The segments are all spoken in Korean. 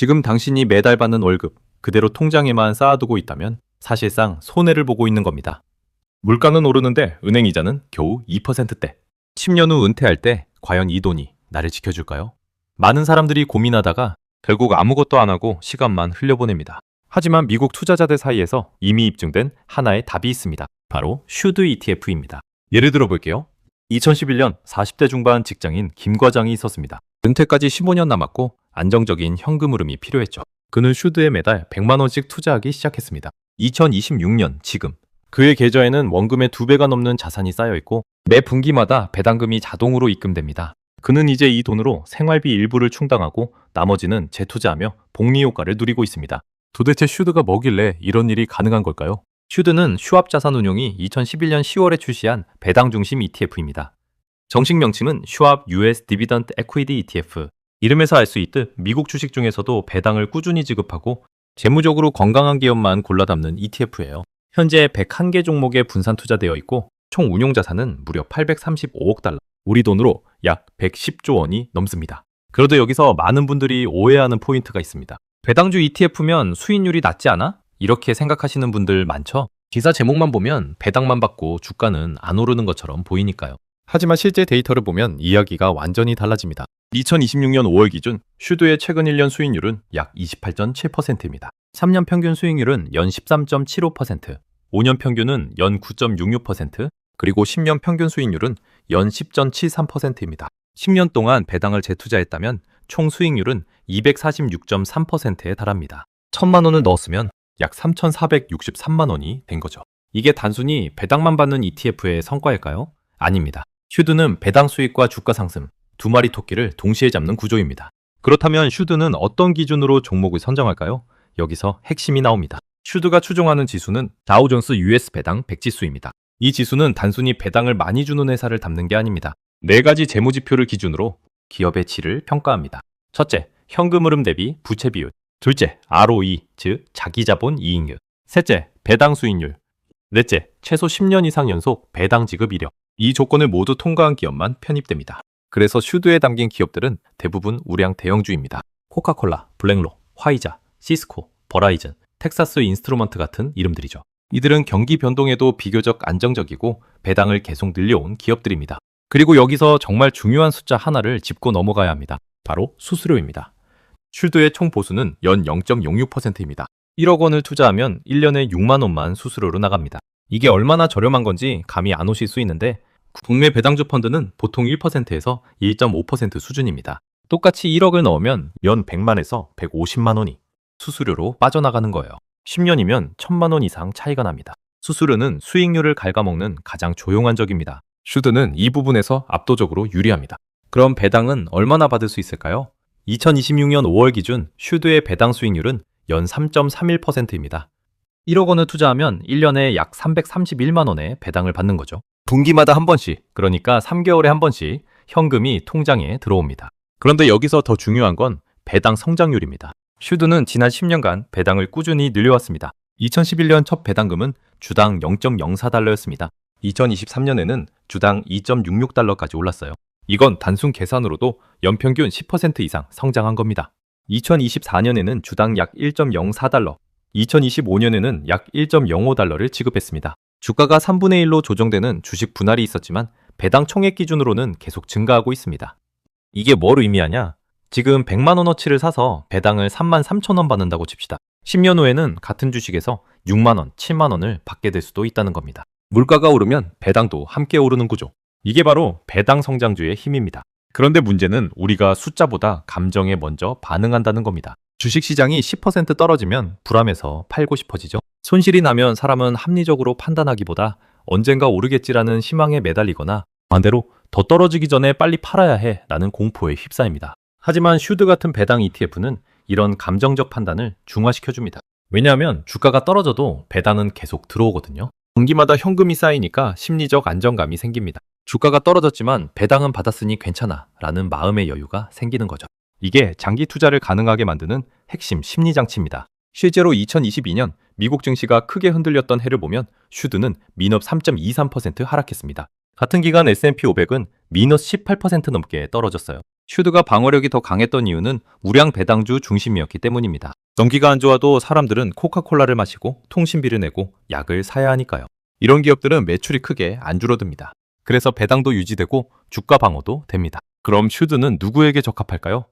지금 당신이 매달 받는 월급 그대로 통장에만 쌓아두고 있다면 사실상 손해를 보고 있는 겁니다. 물가는 오르는데 은행 이자는 겨우 2%대. 10년 후 은퇴할 때 과연 이 돈이 나를 지켜줄까요? 많은 사람들이 고민하다가 결국 아무것도 안 하고 시간만 흘려보냅니다. 하지만 미국 투자자들 사이에서 이미 입증된 하나의 답이 있습니다. 바로 슈드 ETF입니다. 예를 들어 볼게요. 2011년 40대 중반 직장인 김 과장이 있었습니다. 은퇴까지 15년 남았고 안정적인 현금 흐름이 필요했죠. 그는 슈드에 매달 100만 원씩 투자하기 시작했습니다. 2026년 지금 그의 계좌에는 원금의 2배가 넘는 자산이 쌓여 있고 매 분기마다 배당금이 자동으로 입금됩니다. 그는 이제 이 돈으로 생활비 일부를 충당하고 나머지는 재투자하며 복리 효과를 누리고 있습니다. 도대체 슈드가 뭐길래 이런 일이 가능한 걸까요? 슈드는 슈왑자산운용이 2011년 10월에 출시한 배당 중심 ETF입니다. 정식 명칭은 슈왑 US 디비던드 에퀴티 ETF. 이름에서 알 수 있듯 미국 주식 중에서도 배당을 꾸준히 지급하고 재무적으로 건강한 기업만 골라 담는 ETF예요. 현재 101개 종목에 분산 투자되어 있고 총 운용 자산은 무려 835억 달러, 우리 돈으로 약 110조 원이 넘습니다. 그런데 여기서 많은 분들이 오해하는 포인트가 있습니다. 배당주 ETF면 수익률이 낮지 않아? 이렇게 생각하시는 분들 많죠? 기사 제목만 보면 배당만 받고 주가는 안 오르는 것처럼 보이니까요. 하지만 실제 데이터를 보면 이야기가 완전히 달라집니다. 2026년 5월 기준 슈드의 최근 1년 수익률은 약 28.7%입니다. 3년 평균 수익률은 연 13.75%, 5년 평균은 연 9.66%, 그리고 10년 평균 수익률은 연 10.73%입니다. 10년 동안 배당을 재투자했다면 총 수익률은 246.3%에 달합니다. 1,000만 원을 넣었으면 약 3,463만 원이 된 거죠. 이게 단순히 배당만 받는 ETF의 성과일까요? 아닙니다. 슈드는 배당 수익과 주가 상승, 두 마리 토끼를 동시에 잡는 구조입니다. 그렇다면 슈드는 어떤 기준으로 종목을 선정할까요? 여기서 핵심이 나옵니다. 슈드가 추종하는 지수는 다우존스 US 배당 100지수입니다. 이 지수는 단순히 배당을 많이 주는 회사를 담는 게 아닙니다. 4가지 재무지표를 기준으로 기업의 질을 평가합니다. 첫째, 현금 흐름 대비 부채 비율. 둘째, ROE, 즉 자기자본 이익률. 셋째, 배당 수익률. 넷째, 최소 10년 이상 연속 배당 지급 이력. 이 조건을 모두 통과한 기업만 편입됩니다. 그래서 슈드에 담긴 기업들은 대부분 우량 대형주입니다. 코카콜라, 블랙록, 화이자, 시스코, 버라이즌, 텍사스 인스트루먼트 같은 이름들이죠. 이들은 경기 변동에도 비교적 안정적이고 배당을 계속 늘려온 기업들입니다. 그리고 여기서 정말 중요한 숫자 하나를 짚고 넘어가야 합니다. 바로 수수료입니다. 슈드의 총 보수는 연 0.06%입니다. 1억 원을 투자하면 1년에 6만 원만 수수료로 나갑니다. 이게 얼마나 저렴한 건지 감이 안 오실 수 있는데 국내 배당주 펀드는 보통 1%에서 1.5% 수준입니다. 똑같이 1억을 넣으면 연 100만에서 150만 원이 수수료로 빠져나가는 거예요. 10년이면 1,000만 원 이상 차이가 납니다. 수수료는 수익률을 갉아먹는 가장 조용한 적입니다. 슈드는 이 부분에서 압도적으로 유리합니다. 그럼 배당은 얼마나 받을 수 있을까요? 2026년 5월 기준 슈드의 배당 수익률은 연 3.31%입니다. 1억 원을 투자하면 1년에 약 331만 원의 배당을 받는 거죠. 분기마다 한 번씩, 그러니까 3개월에 한 번씩 현금이 통장에 들어옵니다. 그런데 여기서 더 중요한 건 배당 성장률입니다. 슈드는 지난 10년간 배당을 꾸준히 늘려왔습니다. 2011년 첫 배당금은 주당 0.04달러였습니다. 2023년에는 주당 2.66달러까지 올랐어요. 이건 단순 계산으로도 연평균 10% 이상 성장한 겁니다. 2024년에는 주당 약 1.04달러, 2025년에는 약 1.05달러를 지급했습니다. 주가가 3분의 1로 조정되는 주식 분할이 있었지만 배당 총액 기준으로는 계속 증가하고 있습니다. 이게 뭘 의미하냐? 지금 100만 원어치를 사서 배당을 3만 3천 원 받는다고 칩시다. 10년 후에는 같은 주식에서 6만 원, 7만 원을 받게 될 수도 있다는 겁니다. 물가가 오르면 배당도 함께 오르는 구조. 이게 바로 배당 성장주의 힘입니다. 그런데 문제는 우리가 숫자보다 감정에 먼저 반응한다는 겁니다. 주식시장이 10% 떨어지면 불안해서 팔고 싶어지죠. 손실이 나면 사람은 합리적으로 판단하기보다 언젠가 오르겠지라는 희망에 매달리거나 반대로 더 떨어지기 전에 빨리 팔아야 해 라는 공포에 휩싸입니다. 하지만 슈드 같은 배당 ETF는 이런 감정적 판단을 중화시켜줍니다. 왜냐하면 주가가 떨어져도 배당은 계속 들어오거든요. 분기마다 현금이 쌓이니까 심리적 안정감이 생깁니다. 주가가 떨어졌지만 배당은 받았으니 괜찮아 라는 마음의 여유가 생기는 거죠. 이게 장기 투자를 가능하게 만드는 핵심 심리 장치입니다. 실제로 2022년 미국 증시가 크게 흔들렸던 해를 보면 슈드는 민업 3.23% 하락했습니다. 같은 기간 S&P 500은 미너스 18% 넘게 떨어졌어요. 슈드가 방어력이 더 강했던 이유는 우량 배당주 중심이었기 때문입니다. 경기가 안 좋아도 사람들은 코카콜라를 마시고 통신비를 내고 약을 사야 하니까요. 이런 기업들은 매출이 크게 안 줄어듭니다. 그래서 배당도 유지되고 주가 방어도 됩니다. 그럼 슈드는 누구에게 적합할까요?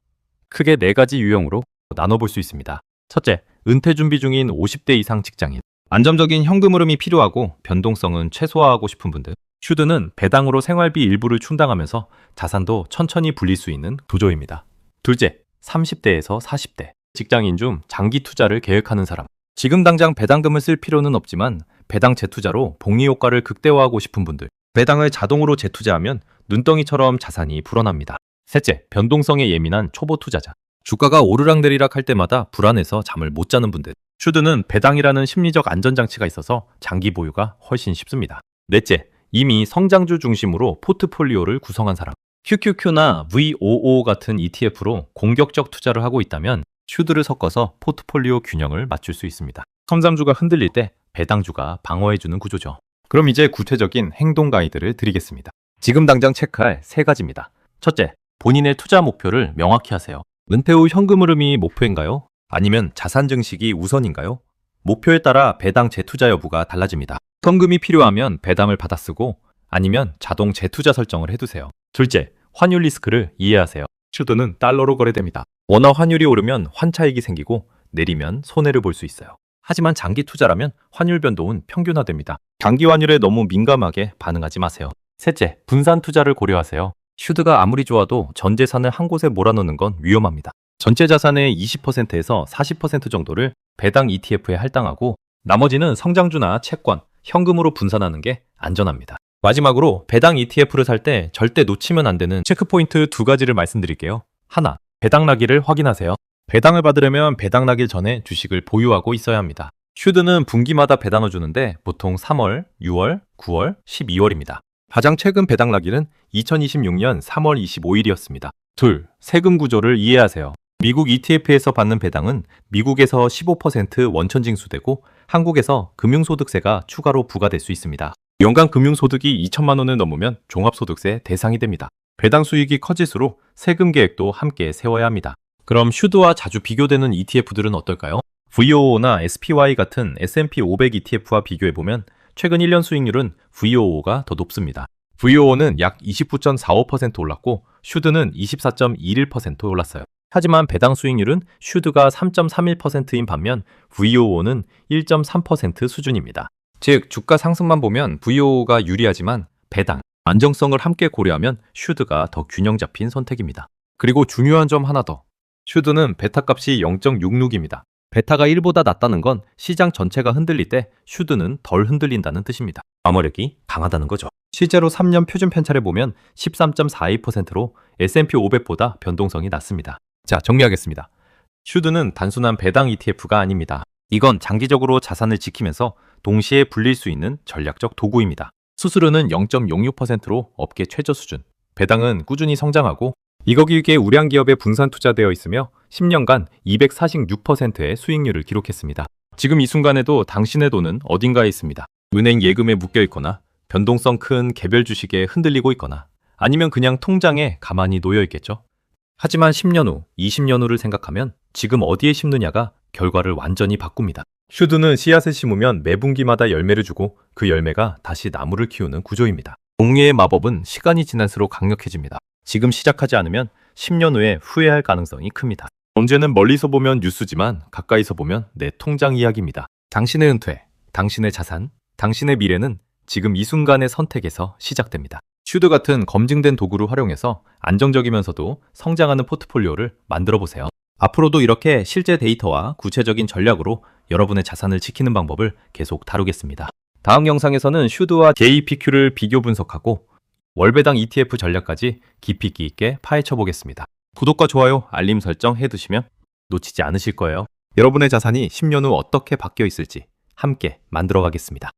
크게 4가지 유형으로 나눠볼 수 있습니다. 첫째, 은퇴 준비 중인 50대 이상 직장인. 안정적인 현금 흐름이 필요하고 변동성은 최소화하고 싶은 분들. 슈드는 배당으로 생활비 일부를 충당하면서 자산도 천천히 불릴 수 있는 구조입니다. 둘째, 30대에서 40대. 직장인 중 장기 투자를 계획하는 사람. 지금 당장 배당금을 쓸 필요는 없지만 배당 재투자로 복리 효과를 극대화하고 싶은 분들. 배당을 자동으로 재투자하면 눈덩이처럼 자산이 불어납니다. 셋째, 변동성에 예민한 초보 투자자. 주가가 오르락내리락 할 때마다 불안해서 잠을 못 자는 분들. 슈드는 배당이라는 심리적 안전장치가 있어서 장기 보유가 훨씬 쉽습니다. 넷째, 이미 성장주 중심으로 포트폴리오를 구성한 사람. QQQ나 VOO 같은 ETF로 공격적 투자를 하고 있다면 슈드를 섞어서 포트폴리오 균형을 맞출 수 있습니다. 성장주가 흔들릴 때 배당주가 방어해주는 구조죠. 그럼 이제 구체적인 행동 가이드를 드리겠습니다. 지금 당장 체크할 3가지입니다. 첫째, 본인의 투자 목표를 명확히 하세요. 은퇴 후 현금 흐름이 목표인가요? 아니면 자산 증식이 우선인가요? 목표에 따라 배당 재투자 여부가 달라집니다. 현금이 필요하면 배당을 받아 쓰고 아니면 자동 재투자 설정을 해두세요. 둘째, 환율 리스크를 이해하세요. 슈드는 달러로 거래됩니다. 원화 환율이 오르면 환차익이 생기고 내리면 손해를 볼 수 있어요. 하지만 장기 투자라면 환율 변동은 평균화됩니다. 장기 환율에 너무 민감하게 반응하지 마세요. 셋째, 분산 투자를 고려하세요. 슈드가 아무리 좋아도 전 재산을 한 곳에 몰아넣는 건 위험합니다. 전체 자산의 20%에서 40% 정도를 배당 ETF에 할당하고 나머지는 성장주나 채권, 현금으로 분산하는 게 안전합니다. 마지막으로 배당 ETF를 살 때 절대 놓치면 안 되는 체크포인트 2가지를 말씀드릴게요. 하나, 배당 나기를 확인하세요. 배당을 받으려면 배당 나길 전에 주식을 보유하고 있어야 합니다. 슈드는 분기마다 배당을 주는데 보통 3월, 6월, 9월, 12월입니다. 가장 최근 배당 나기는 2026년 3월 25일이었습니다. 둘, 세금 구조를 이해하세요. 미국 ETF에서 받는 배당은 미국에서 15% 원천 징수되고 한국에서 금융소득세가 추가로 부과될 수 있습니다. 연간 금융소득이 2천만 원을 넘으면 종합소득세 대상이 됩니다. 배당 수익이 커질수록 세금 계획도 함께 세워야 합니다. 그럼 슈드와 자주 비교되는 ETF들은 어떨까요? VOO나 SPY 같은 S&P 500 ETF와 비교해보면 최근 1년 수익률은 VOO가 더 높습니다. VOO는 약 29.45% 올랐고 슈드는 24.21% 올랐어요. 하지만 배당 수익률은 슈드가 3.31%인 반면 VOO는 1.3% 수준입니다. 즉 주가 상승만 보면 VOO가 유리하지만 배당, 안정성을 함께 고려하면 슈드가 더 균형 잡힌 선택입니다. 그리고 중요한 점 하나 더. 슈드는 베타 값이 0.66입니다. 베타가 1보다 낮다는 건 시장 전체가 흔들릴 때 슈드는 덜 흔들린다는 뜻입니다. 방어력이 강하다는 거죠. 실제로 3년 표준 편차를 보면 13.42%로 S&P 500보다 변동성이 낮습니다. 자, 정리하겠습니다. 슈드는 단순한 배당 ETF가 아닙니다. 이건 장기적으로 자산을 지키면서 동시에 불릴 수 있는 전략적 도구입니다. 수수료는 0.06%로 업계 최저 수준. 배당은 꾸준히 성장하고 2억 개의 우량 기업에 분산 투자되어 있으며 10년간 246%의 수익률을 기록했습니다. 지금 이 순간에도 당신의 돈은 어딘가에 있습니다. 은행 예금에 묶여 있거나 변동성 큰 개별 주식에 흔들리고 있거나 아니면 그냥 통장에 가만히 놓여 있겠죠. 하지만 10년 후, 20년 후를 생각하면 지금 어디에 심느냐가 결과를 완전히 바꿉니다. 슈드는 씨앗을 심으면 매 분기마다 열매를 주고 그 열매가 다시 나무를 키우는 구조입니다. 복리의 마법은 시간이 지날수록 강력해집니다. 지금 시작하지 않으면 10년 후에 후회할 가능성이 큽니다. 언제는 멀리서 보면 뉴스지만 가까이서 보면 내 통장 이야기입니다. 당신의 은퇴, 당신의 자산, 당신의 미래는 지금 이 순간의 선택에서 시작됩니다. 슈드 같은 검증된 도구를 활용해서 안정적이면서도 성장하는 포트폴리오를 만들어 보세요. 앞으로도 이렇게 실제 데이터와 구체적인 전략으로 여러분의 자산을 지키는 방법을 계속 다루겠습니다. 다음 영상에서는 슈드와 JPQ를 비교 분석하고 월배당 ETF 전략까지 깊이 있게 파헤쳐 보겠습니다. 구독과 좋아요, 알림 설정 해두시면 놓치지 않으실 거예요. 여러분의 자산이 10년 후 어떻게 바뀌어 있을지 함께 만들어 가겠습니다.